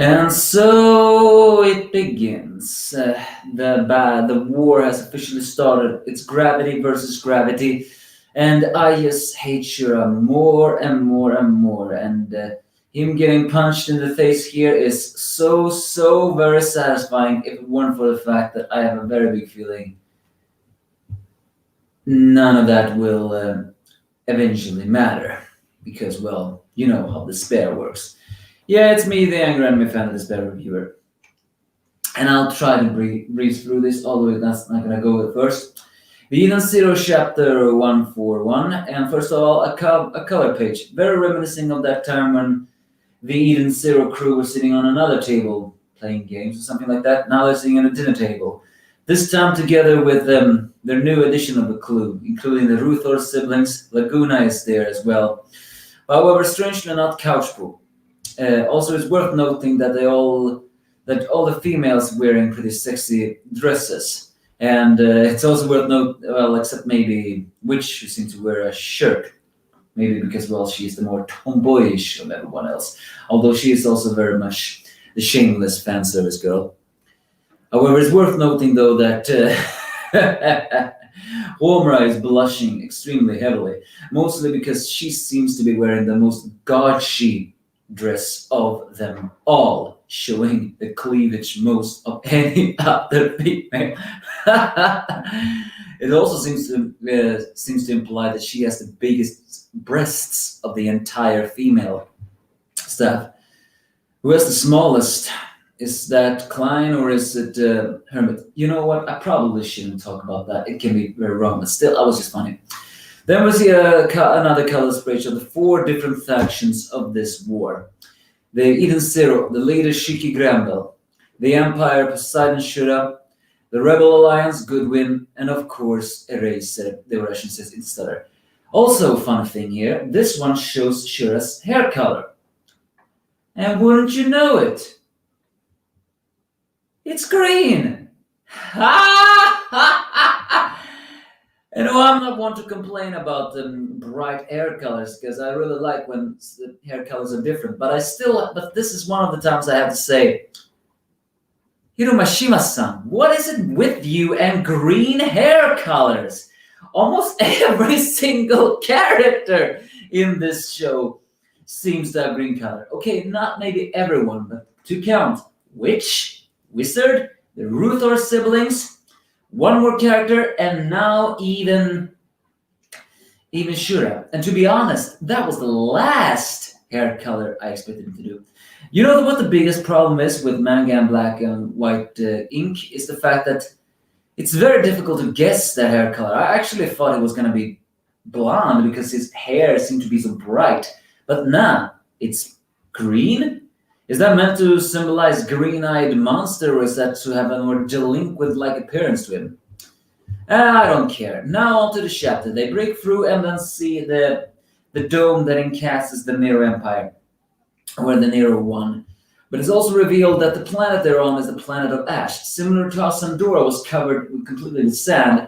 And so it begins. The war has officially started. It's gravity versus gravity, and I just hate Shura more and more and more. And him getting punched in the face here is so very satisfying. If it weren't for the fact that I have a very big feeling none of that will eventually matter, because well, you know how despair works. Yeah, it's me, the Angry Anime Fan of Despair Reviewer. And I'll try to breeze through this, although that's not going to go at first. The Eden Zero Chapter 141, and first of all, a color page, very reminiscing of that time when the Eden Zero crew was sitting on another table playing games or something like that. Now they're sitting at a dinner table. This time together with their new addition of the crew, including the Ruthor siblings. Laguna is there as well. However, strangely not Couchpool. Also, it's worth noting that all the females wearing pretty sexy dresses, and it's also worth noting, well, except maybe Witch, who seems to wear a shirt, maybe because well, she's the more tomboyish of everyone else. Although she is also very much the shameless fan service girl. However, it's worth noting though that Homura is blushing extremely heavily, mostly because she seems to be wearing the most gauchy dress of them all, showing the cleavage most of any other female. It also seems to imply that she has the biggest breasts of the entire female staff. Who has the smallest? Is that Klein or is it Hermit? You know what? I probably shouldn't talk about that. It can be very wrong, but still, I was just funny. Then we see another color spread of the four different factions of this war. The Eden Zero, the leader Shiki Granville, the Empire Poseidon Shura, the Rebel Alliance Goodwin, and of course Eraser, the Russian says Installer. Also, fun thing here, this one shows Shura's hair color. And wouldn't you know it? It's green! And no, I'm not one to complain about bright hair colors, because I really like when the hair colors are different. But this is one of the times I have to say, Hiromashima-san, what is it with you and green hair colors? Almost every single character in this show seems to have green color. Okay, not maybe everyone, but to count, Witch, Wizard, the Ruthor siblings, one more character, and now even Shura. And to be honest, that was the last hair color I expected him to do. You know what the biggest problem is with manga and black and white ink is the fact that it's very difficult to guess that hair color. I actually thought it was going to be blonde because his hair seemed to be so bright. But nah, it's green. Is that meant to symbolize green-eyed monster, or is that to have a more delinquent-like appearance to him? I don't care. Now on to the chapter. They break through and then see the dome that encases the Nero Empire, where the Nero won. But it's also revealed that the planet they're on is the planet of ash. Similar to how Sandora was covered completely with sand,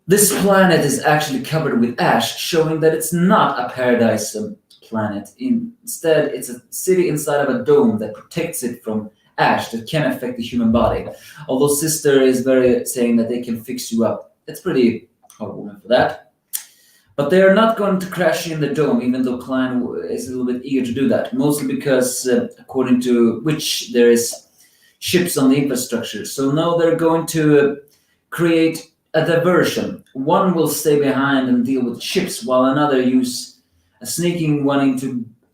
this planet is actually covered with ash, showing that it's not a paradise planet. Instead, it's a city inside of a dome that protects it from ash that can affect the human body. Although Sister is very saying that they can fix you up. That's pretty heartwarming for that. But they are not going to crash in the dome, even though Klein is a little bit eager to do that. Mostly because, according to Witch, there is ships on the infrastructure. So now they're going to create a diversion. One will stay behind and deal with ships, while another use a sneaking wanting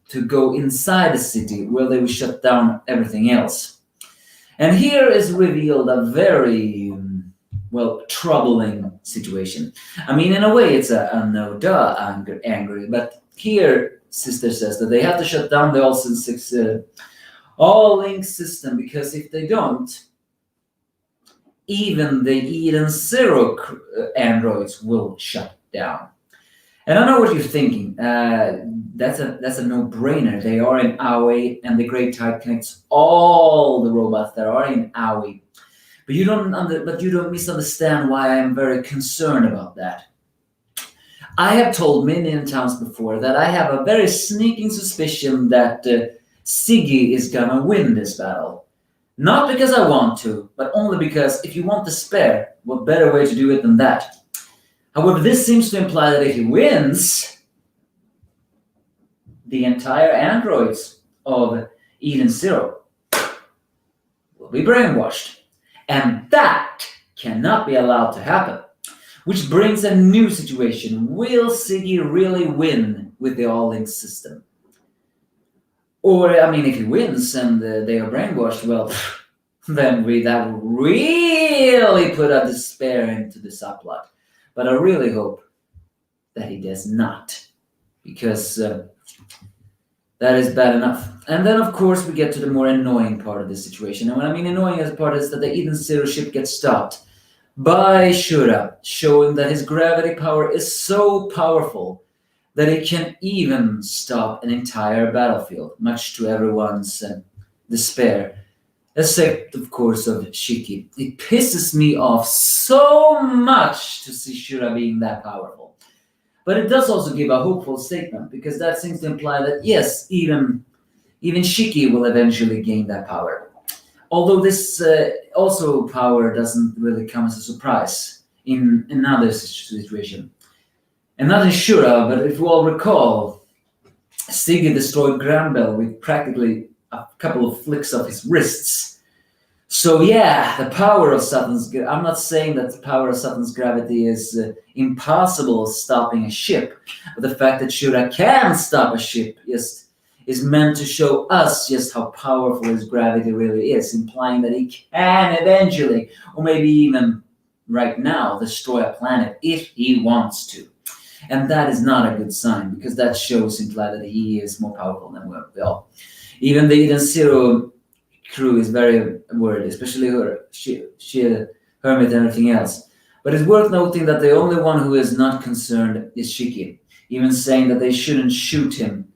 to go inside the city, where they will shut down everything else. And here is revealed a very, well, troubling situation. I mean, in a way, it's a no duh angry, but here Sister says that they have to shut down the all-link system, because if they don't, even the Eden Zero androids will shut down. And I know what you're thinking. That's a no-brainer. They are in Aoi, and the Great Tide connects all the robots that are in Aoi. But you don't misunderstand why I am very concerned about that. I have told many times before that I have a very sneaking suspicion that Siggy is gonna win this battle. Not because I want to, but only because if you want despair, what better way to do it than that? However, this seems to imply that if he wins, the entire androids of Eden Zero will be brainwashed. And that cannot be allowed to happen. Which brings a new situation. Will Siggy really win with the all-link system? Or, I mean, if he wins and they are brainwashed, well, then that would really put a despair into the subplot. But I really hope that he does not, because that is bad enough. And then, of course, we get to the more annoying part of this situation. And what I mean annoying as a part is that the Eden Zero ship gets stopped by Shura, showing that his gravity power is so powerful that it can even stop an entire battlefield, much to everyone's despair. Except, of course, of Shiki. It pisses me off so much to see Shura being that powerful. But it does also give a hopeful statement, because that seems to imply that, yes, even Shiki will eventually gain that power. Although this also power doesn't really come as a surprise in another situation. And not in Shura, but if you all recall, Siggy destroyed Granbel with practically a couple of flicks of his wrists. So yeah, the power of Saturn's... I'm not saying that the power of Saturn's gravity is impossible stopping a ship. But the fact that Shura can stop a ship is meant to show us just how powerful his gravity really is, implying that he can eventually, or maybe even right now, destroy a planet if he wants to. And that is not a good sign, because that shows imply that he is more powerful than we all. Even the Eden Zero crew is very worried, especially her, she Hermit and everything else. But it's worth noting that the only one who is not concerned is Shiki, even saying that they shouldn't shoot him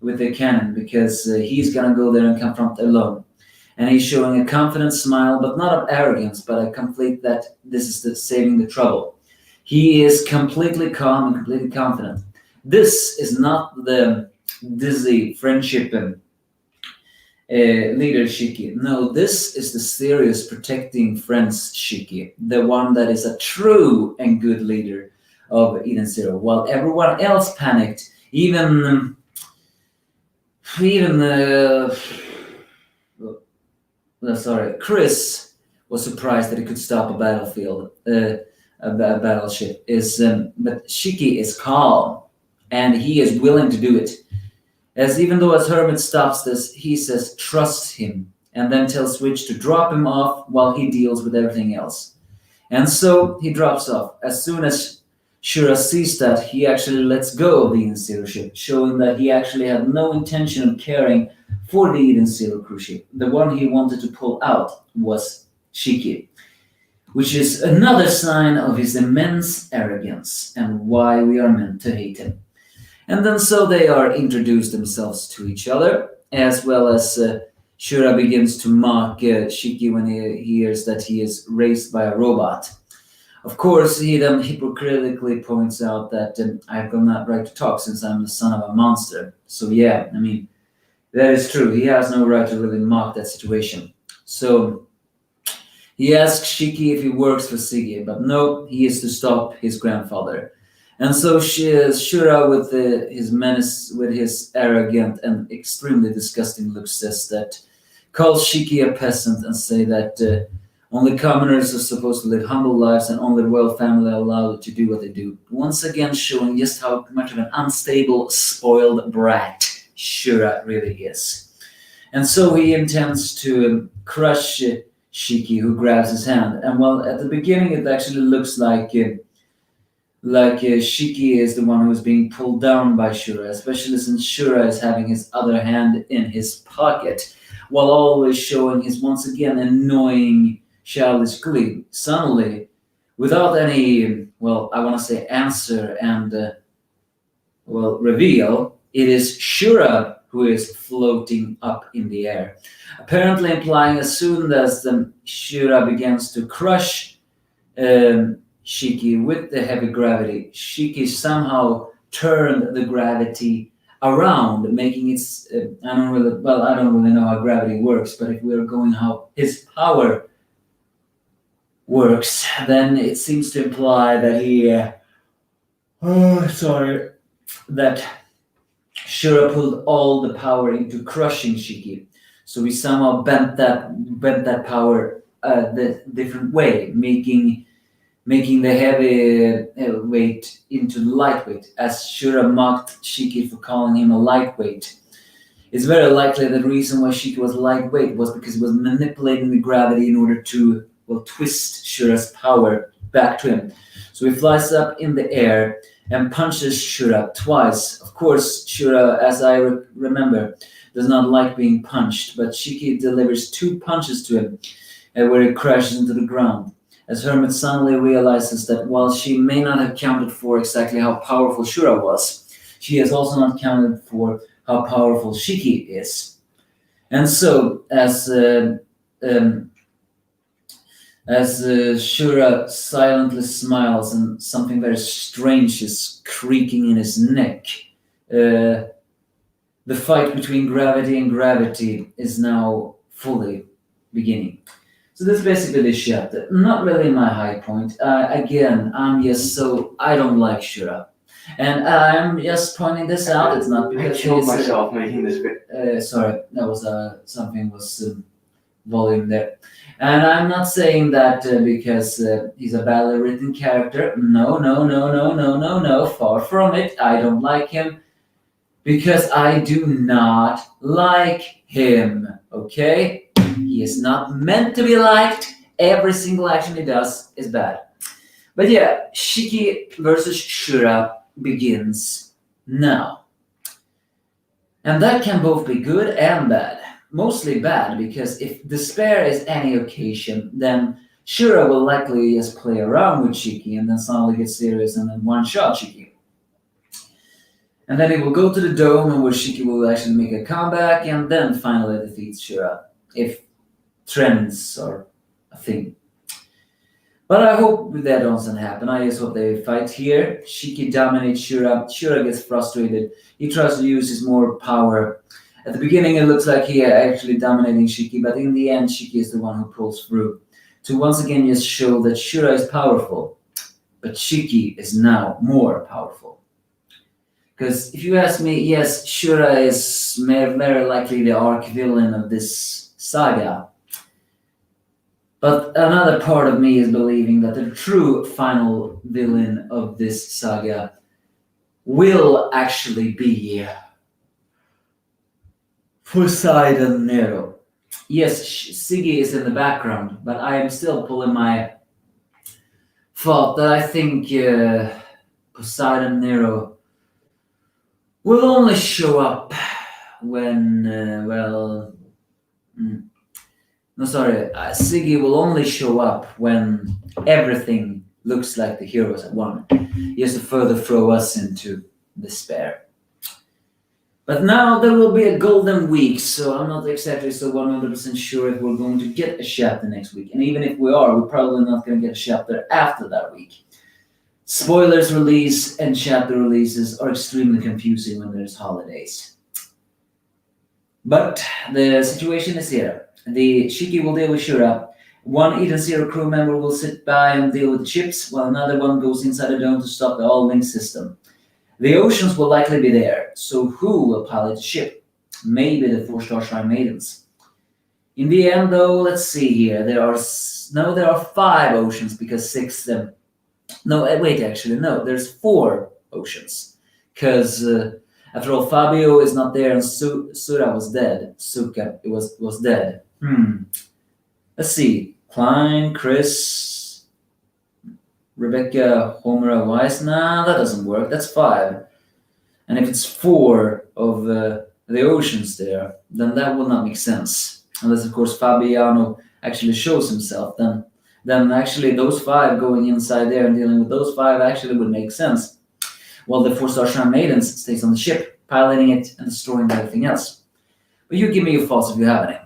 with their cannon, because he's gonna go there and confront alone. And he's showing a confident smile, but not of arrogance, but a complete that this is saving the trouble. He is completely calm and completely confident. This is not the dizzy friendship leader Shiki. No, this is the serious protecting friends Shiki, the one that is a true and good leader of Eden Zero. While everyone else panicked, even Chris was surprised that he could stop a battlefield, a battleship. But Shiki is calm, and he is willing to do it. As even though as Hermit stops this, he says trust him, and then tells Switch to drop him off while he deals with everything else. And so he drops off. As soon as Shura sees that, he actually lets go of the Eden Zero ship, showing that he actually had no intention of caring for the Eden Zero cruise ship. The one he wanted to pull out was Shiki, which is another sign of his immense arrogance and why we are meant to hate him. And then so they are introduced themselves to each other, as well as Shura begins to mock Shiki when he hears that he is raised by a robot. Of course, he then hypocritically points out that I've got no right to talk since I'm the son of a monster. So yeah, I mean, that is true. He has no right to really mock that situation. So he asks Shiki if he works for Siggy, but no, he is to stop his grandfather. And so Shura, with his menace, with his arrogant and extremely disgusting look, says that, calls Shiki a peasant and say that only commoners are supposed to live humble lives and only the royal family are allowed to do what they do. Once again showing just how much of an unstable, spoiled brat Shura really is. And so he intends to crush Shiki, who grabs his hand. And while at the beginning it actually looks like Shiki is the one who is being pulled down by Shura, especially since Shura is having his other hand in his pocket, while always showing his once again annoying childish glee. Suddenly, without any, I want to say answer and, reveal, it is Shura who is floating up in the air, apparently implying as soon as Shura begins to crush Shiki with the heavy gravity, Shiki somehow turned the gravity around, making its. I don't really know how gravity works, but if we're going how his power works, then it seems to imply that that Shura pulled all the power into crushing Shiki. So we somehow bent that power the different way, making the heavy weight into lightweight, as Shura mocked Shiki for calling him a lightweight. It's very likely that the reason why Shiki was lightweight was because he was manipulating the gravity in order to twist Shura's power back to him. So he flies up in the air and punches Shura twice. Of course, Shura, as I remember, does not like being punched, but Shiki delivers 2 punches to him, where he crashes into the ground. As Hermit suddenly realizes that while she may not have counted for exactly how powerful Shura was, she has also not counted for how powerful Shiki is. And so, as Shura silently smiles and something very strange is creaking in his neck, the fight between gravity and gravity is now fully beginning. So that's basically the chapter. Not really my high point. Again, I don't like Shura. And I'm just pointing this out. It's not because I killed myself making this video. Sorry, that was something was volume there. And I'm not saying that because he's a badly written character. No, no, no, no, no, no, no. Far from it. I don't like him because I do not like him. Okay? He is not meant to be liked. Every single action he does is bad. But yeah, Shiki versus Shura begins now. And that can both be good and bad. Mostly bad, because if despair is any occasion, then Shura will likely just play around with Shiki and then suddenly get serious and then one-shot Shiki. And then he will go to the dome, and where Shiki will actually make a comeback and then finally defeats Shura, if trends are a thing. But I hope that doesn't happen. I just hope they fight here. Shiki dominates Shura. Shura gets frustrated. He tries to use his more power. At the beginning, it looks like he actually dominating Shiki, but in the end, Shiki is the one who pulls through to once again just show that Shura is powerful, but Shiki is now more powerful. Because if you ask me, yes, Shura is very likely the arch villain of this saga. But another part of me is believing that the true final villain of this saga will actually be Poseidon Nero. Yes, Siggy is in the background, but I am still pulling my thought that I think Poseidon Nero will only show up when, Siggy will only show up when everything looks like the heroes have won. He has to further throw us into despair. But now there will be a golden week, so I'm not exactly so 100% sure if we're going to get a chapter next week. And even if we are, we're probably not going to get a chapter after that week. Spoilers release and chapter releases are extremely confusing when there's holidays. But the situation is here. The Shiki will deal with Shura. One Eden Zero crew member will sit by and deal with the ships, while another one goes inside the dome to stop the all-link system. The oceans will likely be there, so who will pilot the ship? Maybe the 4-star Shrine Maidens. In the end, though, let's see here. There are 5 oceans because 6 them. There's 4 oceans. Because after all, Fabio is not there and Sura was dead. Suka was dead. Let's see. Klein, Chris, Rebecca, Homera, Weiss. Nah, that doesn't work. That's 5. And if it's 4 of the oceans there, then that will not make sense. Unless, of course, Fabiano actually shows himself. Then actually those 5 going inside there and dealing with those 5 actually would make sense. While the 4-star Shrine Maidens stays on the ship, piloting it and destroying everything else. But you give me your thoughts if you have any.